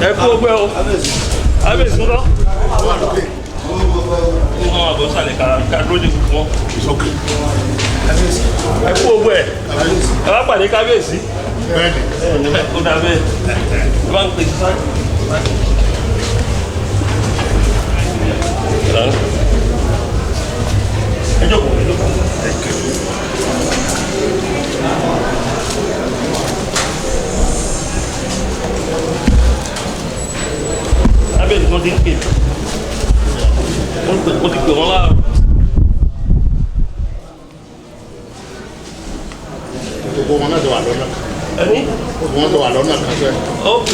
ẹ kú ọgbẹ́ o abẹ́sí ń lọ. wọ́n àbọ̀ sàlẹ̀ ká dúró ní wọn. ẹ kú ọgbẹ́ ẹ wá pàdé kábíyèsí. bẹ́ẹ̀ni ó dà bẹ́ẹ̀ ẹ bá ń pè sí sáré. ẹ jókòó ẹ jókòó. abẹ́ni tó ti ń pè mo ti pè wọ́n láàárọ̀. gbogbo wọn náà ti wà lọ́nà. ẹni. gbogbo wọn ti wà lọ́nà kan sẹ́. ok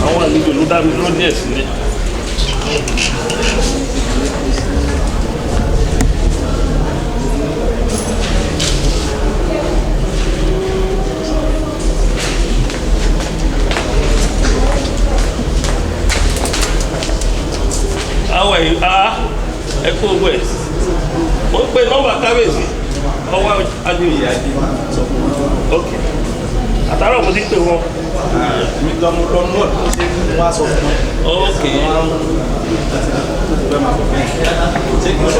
àwọn àlejò ló dá mi dúró díẹ̀ sílẹ̀. ẹ kú owó ẹ̀ mo ń pe nọ́mbà kábíyèsí ọwọ́ adìyẹ ok àtàrà mo ti pè wọn. mi gan mo lọ nú ọdún ṣe wá sọ fún ẹ. ok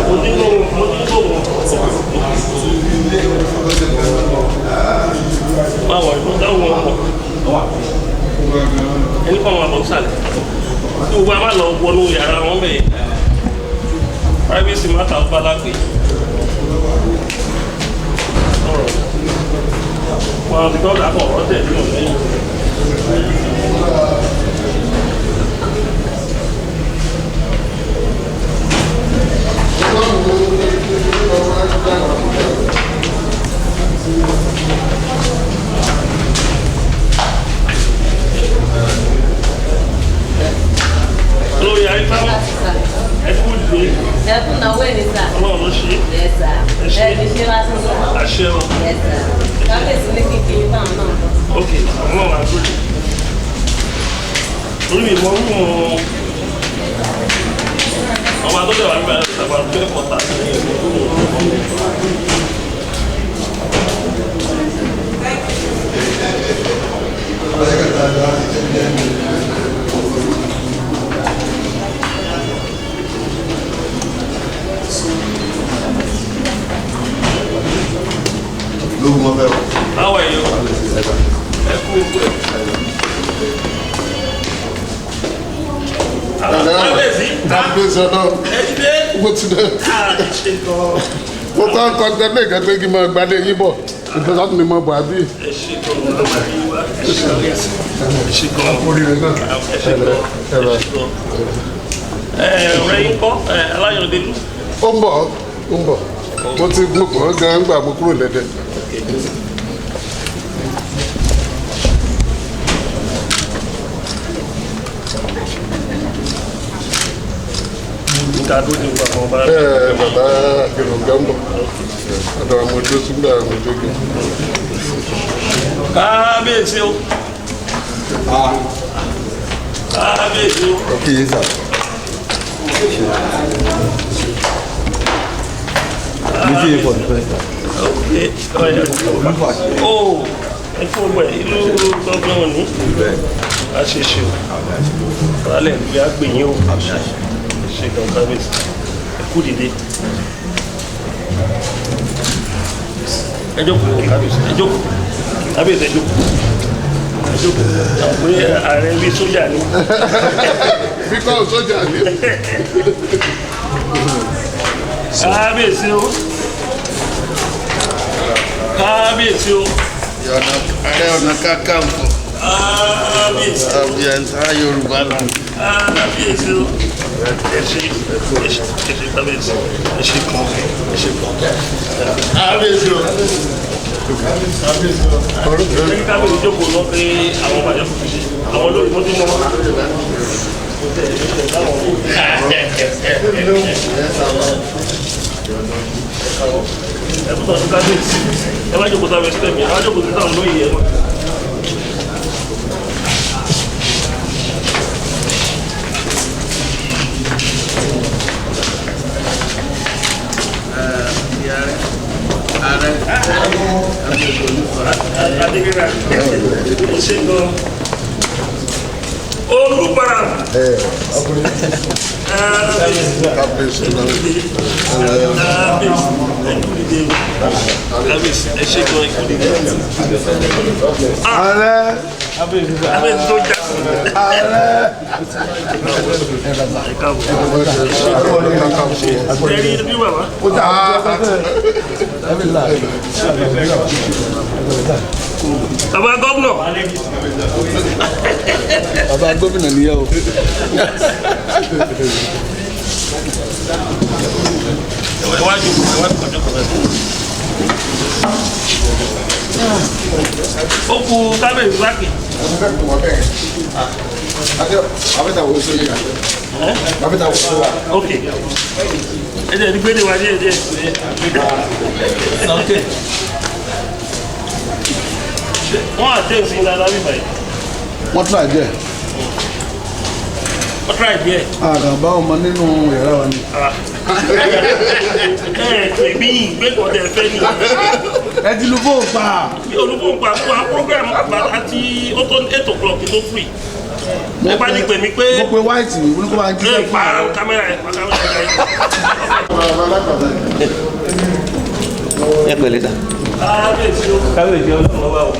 mo nílò wọn. báwo ni mo dáhùn wọn mọ ẹni kọ́ wọn àbọ̀ sálẹ̀ tí gbogbo a máa lọ wọnú yàrá wọn bẹ̀ privacy matter ọba lágbè wọn ti gbọ́dọ̀ àpọ̀ ọ̀rọ̀ tẹ̀ nínú lẹ́yìn. Olórí ayélujára ẹkú ìdè. Ẹkú náwó ẹni sá. Ọlọ́run ló ṣe. Yes sir. Ẹni ṣe wá sí sọ. Àṣẹ o. Yes sir. Kábíyèsí ní kíkiri báwọn náà. Ok, àwọn máa gbé. Orí mi mọ mú ọmọ àtọ́jọ́ wà nígbà ìgbà tó lè pọ̀ta sí How are you? Mo tán kọ́ńtẹ́ lè gẹ́gẹ́ kí n máa gbadé yín bọ̀ ìgbésẹ̀ láti ní mọ̀ bọ̀ àbí. Ọ̀rẹ́ yín kọ́ Aláyọ̀dé. Ó ń bọ̀ mo ti mú kàn án gan gbà mo kúrò lẹ́dẹ̀. Bàbá Yorùbá ń bọ̀ ọ̀dọ̀ àwọn ọmọdé súnmọ́ àwọn ọmọdé gbé. Kábíyèsí o. Kábíyèsí o. Ok, yín sà. Meeting for the first time. Okay. Oh, ẹ fún ọgbà ìlú gbọ́ngbọ́n ní. A ṣe ṣe o. Alẹ́ ìgbé àgbèyìn o. Ṣe gan kábíyèsí. Ẹ kú dìde. Ẹ jókòó kábíyèsí. Ẹ jókòó. Kábíyèsí ẹ jókòó. Ẹ jókòó. Àpé ààrẹ bí sójà ni. Bí kò sójà ni. Kábíyèsí o. Kábíyèsí o. Ààrẹ Ọ̀nà Kakanfo. Kábíyèsí. Of the entire Yorubaland. Kábíyèsí o. Ẹ ṣe kábíyèsí. Ẹ ṣe kan. Ẹ ṣe kan. Kábíyèsí o. Kábíyèsí jókòó lọ pé àwọn bàjẹ́ kò fi ṣe. Àwọn olórí mo ti mọ wọn. Ẹ kú tọ́jú kábíyèsí. Ẹ má jókòó sábẹ́ sílẹ̀ mi. Ẹ má jókòó sí táwọn olóyè ẹ̀ mọ́. Olùgbàrà. Bàbá gómìnà. Bàbá gómìnà nìyẹn o. Iwájú kọjọ́ kọjọ́. Ó kú kábíyèsí báàkì. Ok. Ẹ jẹ́ ìdígbé ní wa díẹ̀ díẹ̀. Wọ́n àdéhùn sí dáadáa bí báyìí. Wọ́n tún àjẹ́. Wọ́n tún àìdíẹ̀. Àgàbá ọmọ nínú yàrá wa ni. Pèmí ìgbẹ́kọ̀ tẹ̀ fẹ́ ni. Ẹ ti lu fóònù pa. Bí olùkọ́ pa fún wa program àgbàdá tí ó tó 8 o'clock tó free. Ẹ bá ní pèmí pé. Mo pe white ní olùkọ́ bá ń jíṣẹ́ fún pa kámẹ́rà ẹ̀ pa kámẹ́rà ẹ̀. Ẹ pẹ̀lẹ́ ta. Kábíyèsí ọlọ́run ọba o.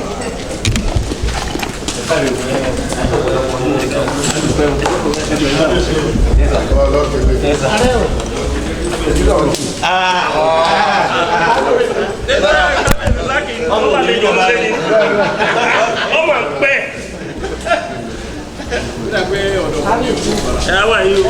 Ọmọ pẹ́. How are you?